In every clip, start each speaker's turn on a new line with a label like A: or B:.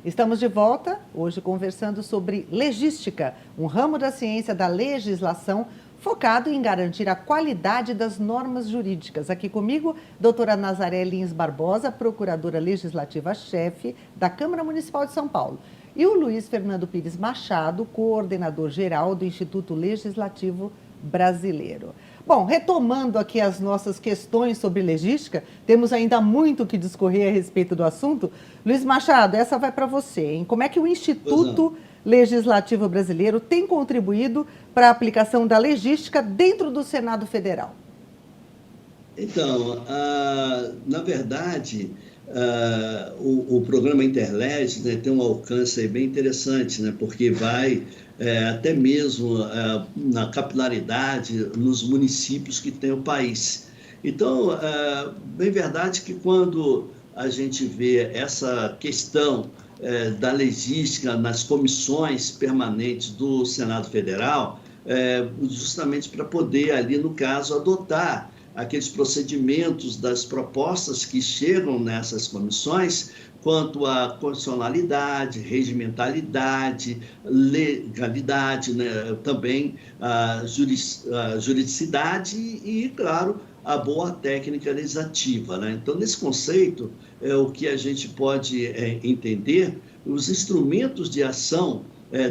A: Estamos de volta, hoje conversando sobre legística, um ramo da ciência da legislação focado em garantir a qualidade das normas jurídicas. Aqui comigo, doutora Nazaré Lins Barbosa, procuradora legislativa-chefe da Câmara Municipal de São Paulo. E o Luiz Fernando Pires Machado, coordenador-geral do Instituto Legislativo Brasileiro. Bom, retomando aqui as nossas questões sobre legística, temos ainda muito que discorrer a respeito do assunto. Luiz Machado, essa vai para você, hein? Como é que o Instituto Legislativo Brasileiro tem contribuído para a aplicação da legística dentro do Senado Federal?
B: Então, na verdade, o programa Interleg, né, tem um alcance aí bem interessante, né, porque vai até mesmo na capilaridade nos municípios que tem o país. Então, bem verdade que quando a gente vê essa questão da legística nas comissões permanentes do Senado Federal, justamente para poder ali, no caso, adotar aqueles procedimentos das propostas que chegam nessas comissões quanto à constitucionalidade, regimentalidade, legalidade, né? Também a juridicidade e, claro, a boa técnica legislativa, né? Então, nesse conceito, o que a gente pode entender, os instrumentos de ação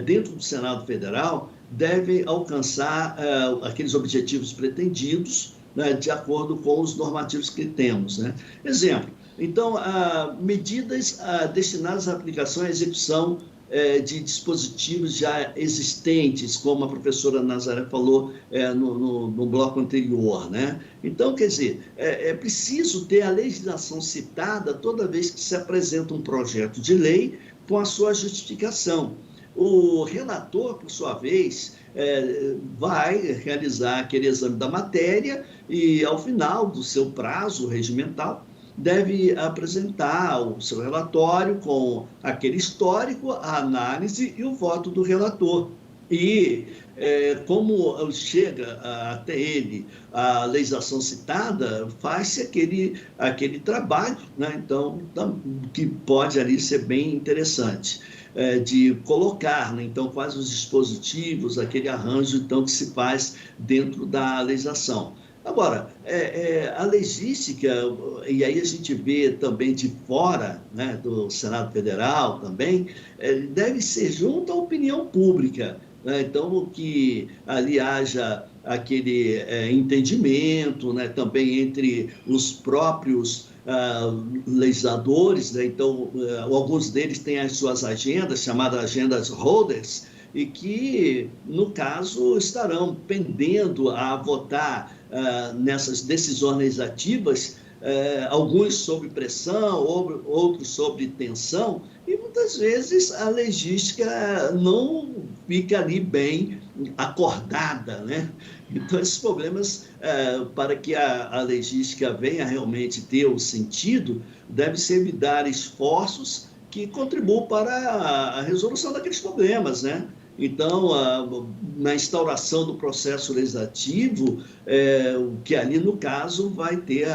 B: dentro do Senado Federal devem alcançar aqueles objetivos pretendidos, né, de acordo com os normativos que temos, né? Exemplo, então, medidas destinadas à aplicação e execução de dispositivos já existentes, como a professora Nazaré falou no bloco anterior, né? Então, quer dizer, é preciso ter a legislação citada toda vez que se apresenta um projeto de lei com a sua justificação. O relator, por sua vez, vai realizar aquele exame da matéria e, ao final do seu prazo regimental, deve apresentar o seu relatório com aquele histórico, a análise e o voto do relator. E como chega até ele a legislação citada, faz-se aquele trabalho, né? Então, que pode ali ser bem interessante, de colocar, né, então, quais os dispositivos, aquele arranjo então, que se faz dentro da legislação. Agora, a legística, e aí a gente vê também de fora, né, do Senado Federal também, deve ser junto à opinião pública, né? Então, que ali haja aquele entendimento, né, também entre os próprios legisladores, né? Então, alguns deles têm as suas agendas, chamadas agendas holders, e que, no caso, estarão pendendo a votar nessas decisões legislativas, alguns sob pressão, outros sob tensão, e muitas vezes a legística não fica ali bem acordada, né? Então, esses problemas, para que a legística venha realmente ter o sentido, deve-se evitar esforços que contribuam para a resolução daqueles problemas, né? Então, na instauração do processo legislativo, que ali, no caso, vai ter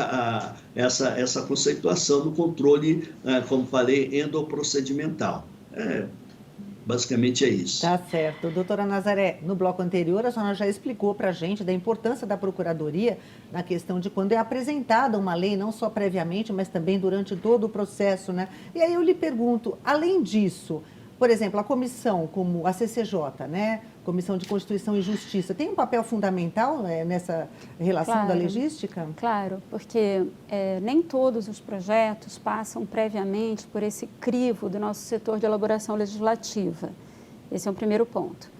B: essa conceituação do controle, como falei, endoprocedimental. Basicamente é isso.
A: Tá certo. Doutora Nazaré, no bloco anterior, a senhora já explicou para a gente da importância da Procuradoria na questão de quando é apresentada uma lei, não só previamente, mas também durante todo o processo, né? E aí eu lhe pergunto, além disso, por exemplo, a comissão, como a CCJ, né? Comissão de Constituição e Justiça, tem um papel fundamental nessa relação da legística?
C: Claro, porque nem todos os projetos passam previamente por esse crivo do nosso setor de elaboração legislativa. Esse é o primeiro ponto.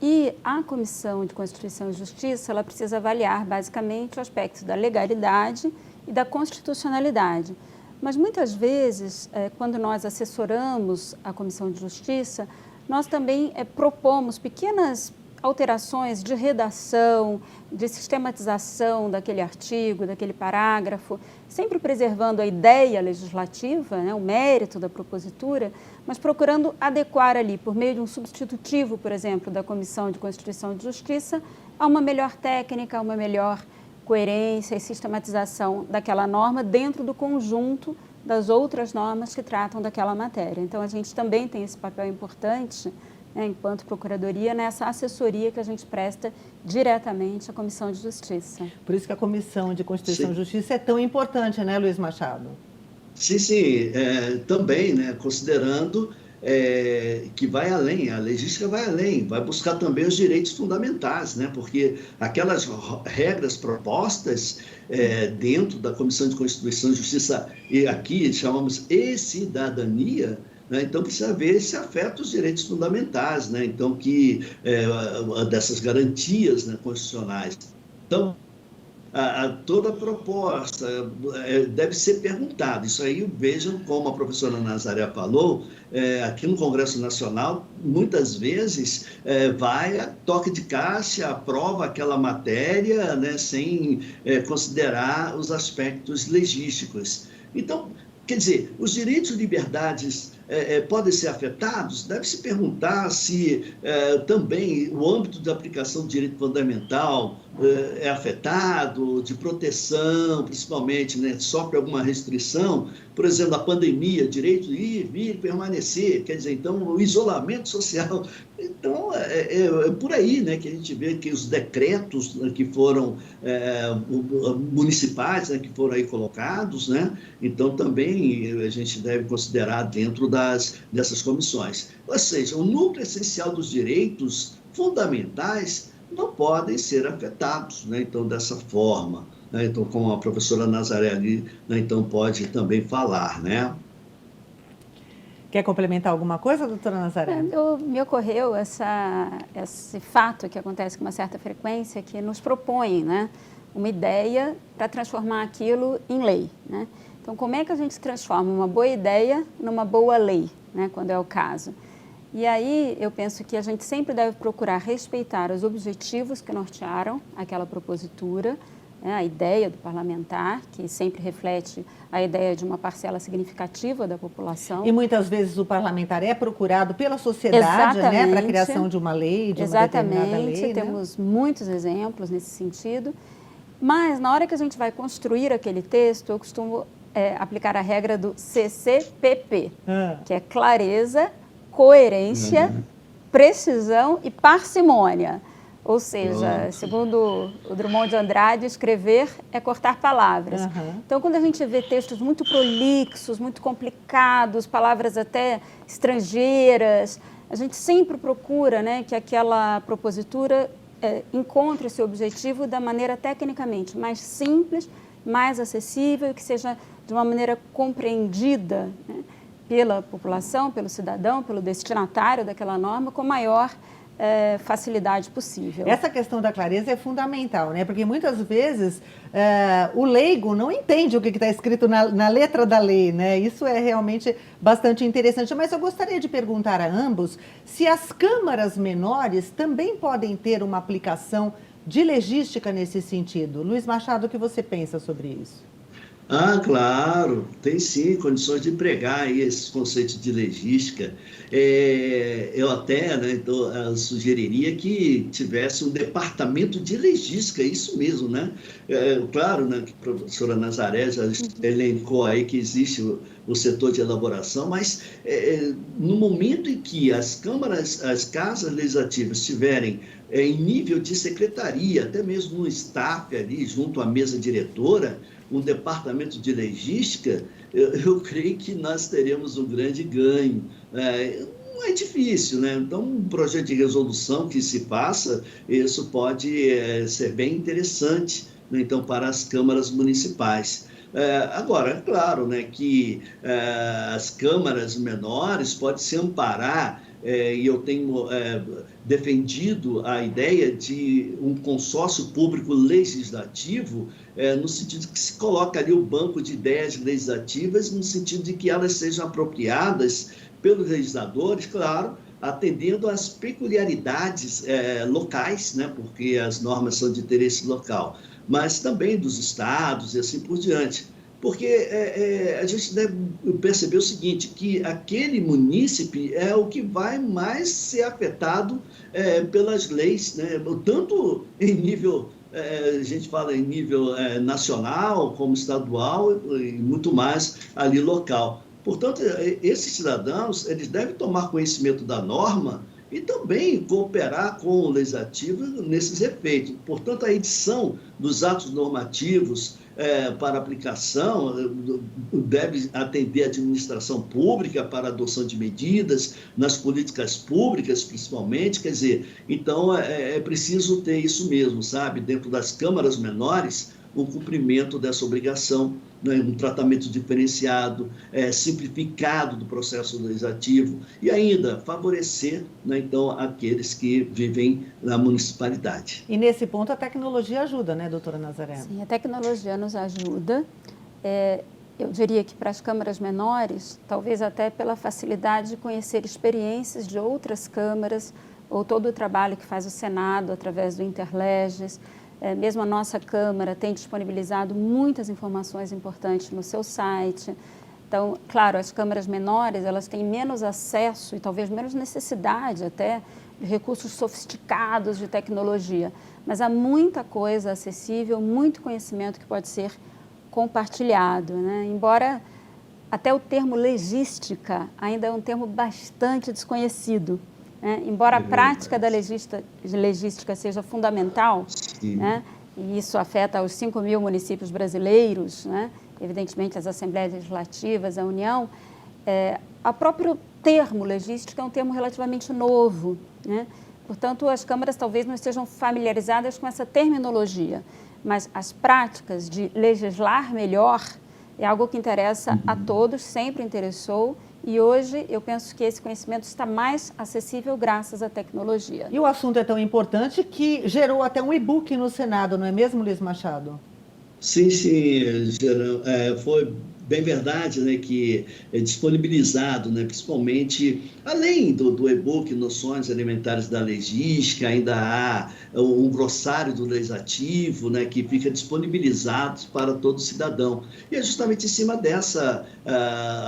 C: E a Comissão de Constituição e Justiça, ela precisa avaliar basicamente o aspecto da legalidade e da constitucionalidade. Mas muitas vezes, quando nós assessoramos a Comissão de Justiça, nós também propomos pequenas alterações de redação, de sistematização daquele artigo, daquele parágrafo, sempre preservando a ideia legislativa, né, o mérito da propositura, mas procurando adequar ali, por meio de um substitutivo, por exemplo, da Comissão de Constituição e Justiça, a uma melhor técnica, a uma melhor coerência e sistematização daquela norma dentro do conjunto das outras normas que tratam daquela matéria. Então, a gente também tem esse papel importante, né, enquanto Procuradoria, nessa assessoria que a gente presta diretamente à Comissão de Justiça.
A: Por isso que a Comissão de Constituição e Justiça é tão importante, né, Luiz Machado?
B: Sim, também, né, considerando que vai além, a legística vai além, vai buscar também os direitos fundamentais, né, porque aquelas regras propostas dentro da Comissão de Constituição e Justiça, e aqui chamamos e cidadania, né, então precisa ver se afeta os direitos fundamentais, né, então dessas garantias, né, constitucionais. Então, toda a proposta deve ser perguntada. Isso aí, vejam como a professora Nazaré falou, aqui no Congresso Nacional, muitas vezes vai a toque de caixa, aprova aquela matéria, né, sem considerar os aspectos legísticos. Então, quer dizer, os direitos e liberdades podem ser afetados? Deve-se perguntar se também o âmbito de aplicação do direito fundamental é afetado, de proteção, principalmente, né, sofre alguma restrição, por exemplo, a pandemia, direito de ir, vir, permanecer, quer dizer, então, o isolamento social. Então, é por aí, né, que a gente vê que os decretos, né, que foram municipais, né, que foram aí colocados, né, então também a gente deve considerar dentro dessas comissões. Ou seja, o núcleo essencial dos direitos fundamentais não podem ser afetados, né, então, dessa forma. Né, então, como a professora Nazaré ali, né, então, pode também falar, né?
A: Quer complementar alguma coisa, doutora Nazaré?
C: Me ocorreu esse fato que acontece com uma certa frequência, que nos propõe, né, uma ideia para transformar aquilo em lei, né? Então, como é que a gente transforma uma boa ideia numa boa lei, né, quando é o caso? E aí, eu penso que a gente sempre deve procurar respeitar os objetivos que nortearam aquela propositura, né, a ideia do parlamentar, que sempre reflete a ideia de uma parcela significativa da população.
A: E muitas vezes o parlamentar é procurado pela sociedade, né, para a criação de uma lei, de uma determinada lei.
C: Exatamente, temos muitos exemplos nesse sentido. Mas, na hora que a gente vai construir aquele texto, eu costumo aplicar a regra do CCPP, que é clareza, coerência, precisão e parcimônia. Ou seja, segundo o Drummond de Andrade, escrever é cortar palavras. Então, quando a gente vê textos muito prolixos, muito complicados, palavras até estrangeiras, a gente sempre procura, né, que aquela propositura encontre esse objetivo da maneira tecnicamente mais simples, mais acessível e que seja de uma maneira compreendida, né, pela população, pelo cidadão, pelo destinatário daquela norma, com maior facilidade possível.
A: Essa questão da clareza é fundamental, né? Porque muitas vezes o leigo não entende o que está escrito na letra da lei, né? Isso é realmente bastante interessante. Mas eu gostaria de perguntar a ambos se as câmaras menores também podem ter uma aplicação de legística nesse sentido. Luiz Machado, o que você pensa sobre isso?
B: Claro, tem sim condições de empregar aí esses conceitos de legística. Eu até, né, então, sugeriria que tivesse um departamento de legística, isso mesmo, né? Claro, né, que a professora Nazaré já elencou aí que existe o setor de elaboração, mas no momento em que as casas legislativas estiverem em nível de secretaria, até mesmo um staff ali junto à mesa diretora, um departamento de legística, eu creio que nós teremos um grande ganho. Não é difícil, né? Então, um projeto de resolução que se faça, isso pode ser bem interessante, né? Então, para as câmaras municipais. Agora, é claro, né, que as câmaras menores podem se amparar, e eu tenho defendido a ideia de um consórcio público legislativo, no sentido que se coloca ali o banco de ideias legislativas, no sentido de que elas sejam apropriadas pelos legisladores, claro, atendendo às peculiaridades locais, né, porque as normas são de interesse local, mas também dos estados e assim por diante. Porque a gente deve perceber o seguinte, que aquele munícipe é o que vai mais ser afetado pelas leis, né? Tanto em nível a gente fala em nível nacional, como estadual e muito mais ali local. Portanto, esses cidadãos, eles devem tomar conhecimento da norma e também cooperar com o legislativo nesses efeitos. Portanto, a edição dos atos normativos para aplicação deve atender a administração pública para adoção de medidas, nas políticas públicas, principalmente. Quer dizer, então é preciso ter isso mesmo, sabe? Dentro das câmaras menores, o cumprimento dessa obrigação, né, um tratamento diferenciado, simplificado do processo legislativo e ainda favorecer, né, então, aqueles que vivem na municipalidade.
A: E nesse ponto a tecnologia ajuda, né, doutora Nazaré?
C: Sim, a tecnologia nos ajuda. Eu diria que para as câmaras menores, talvez até pela facilidade de conhecer experiências de outras câmaras, ou todo o trabalho que faz o Senado através do Interleges. Mesmo a nossa Câmara tem disponibilizado muitas informações importantes no seu site. Então, claro, as câmaras menores, elas têm menos acesso e talvez menos necessidade até de recursos sofisticados de tecnologia, mas há muita coisa acessível, muito conhecimento que pode ser compartilhado, né? Embora até o termo legística ainda é um termo bastante desconhecido. Embora a prática da legística seja fundamental, né, e isso afeta os 5.000 municípios brasileiros, né, evidentemente as assembleias legislativas, a União, o próprio termo legística é um termo relativamente novo, né? Portanto, as câmaras talvez não estejam familiarizadas com essa terminologia, mas as práticas de legislar melhor é algo que interessa a todos, sempre interessou. E hoje eu penso que esse conhecimento está mais acessível graças à tecnologia.
A: E o assunto é tão importante que gerou até um e-book no Senado, não é mesmo, Luiz Machado?
B: Sim, Gerão, foi bem verdade, né, que é disponibilizado, né, principalmente, além do e-book Noções Elementares da Legística, ainda há um glossário do legislativo, né, que fica disponibilizado para todo cidadão. E é justamente em cima dessa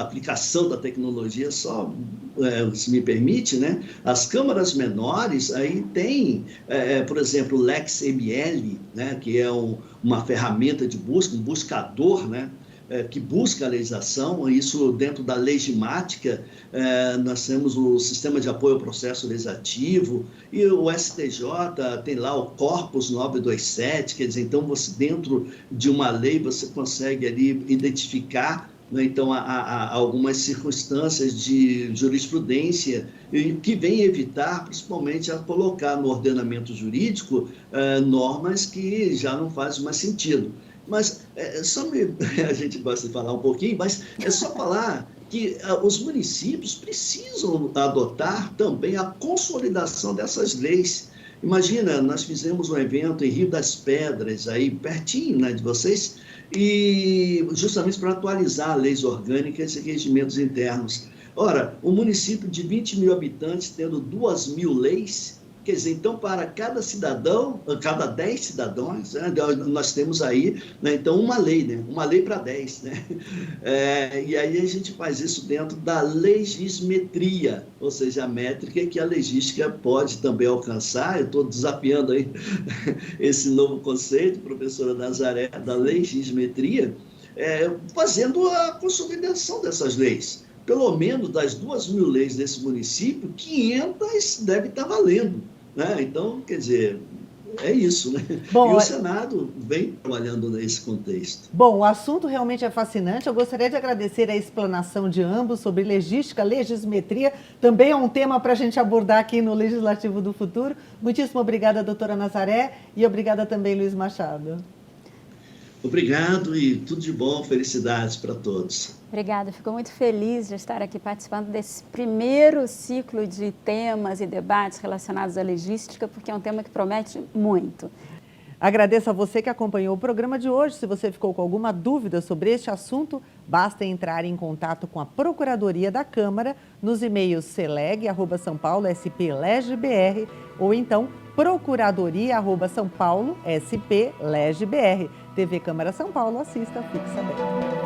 B: aplicação da tecnologia, só se me permite, né, as câmaras menores aí tem, por exemplo, o LexML, né, que é uma ferramenta de busca, um buscador, né, que busca a legislação. Isso dentro da legimática, nós temos o sistema de apoio ao processo legislativo e o STJ tem lá o Corpus 927, quer dizer, então você dentro de uma lei você consegue ali identificar, né, então algumas circunstâncias de jurisprudência que vem evitar principalmente a colocar no ordenamento jurídico normas que já não fazem mais sentido. Mas a gente gosta de falar um pouquinho, mas é só falar que os municípios precisam adotar também a consolidação dessas leis. Imagina, nós fizemos um evento em Rio das Pedras, aí pertinho, né, de vocês, e justamente para atualizar leis orgânicas e regimentos internos. Ora, um município de 20.000 habitantes tendo 2.000 leis, quer dizer, então, para cada cidadão, cada 10 cidadãos, né, nós temos aí, né, então, uma lei, né, uma lei para 10. Né? E aí a gente faz isso dentro da legismetria, ou seja, a métrica que a legística pode também alcançar. Eu estou desafiando aí esse novo conceito, professora Nazaré, da legismetria, fazendo a consolidação dessas leis. Pelo menos das 2.000 leis desse município, 500 devem estar valendo. Né? Então, quer dizer, é isso, né? Bom, e o Senado vem trabalhando nesse contexto.
A: Bom, o assunto realmente é fascinante. Eu gostaria de agradecer a explanação de ambos sobre legística, legismetria. Também é um tema para a gente abordar aqui no Legislativo do Futuro. Muitíssimo obrigada, doutora Nazaré, e obrigada também, Luiz Machado.
B: Obrigado e tudo de bom, felicidades para todos.
C: Obrigada, fico muito feliz de estar aqui participando desse primeiro ciclo de temas e debates relacionados à legística, porque é um tema que promete muito.
A: Agradeço a você que acompanhou o programa de hoje. Se você ficou com alguma dúvida sobre este assunto, basta entrar em contato com a Procuradoria da Câmara nos e-mails celeg@sampaulosp.leg.br ou então procuradoria@sampaulosp.leg.br. TV Câmara São Paulo, assista, fique sabendo.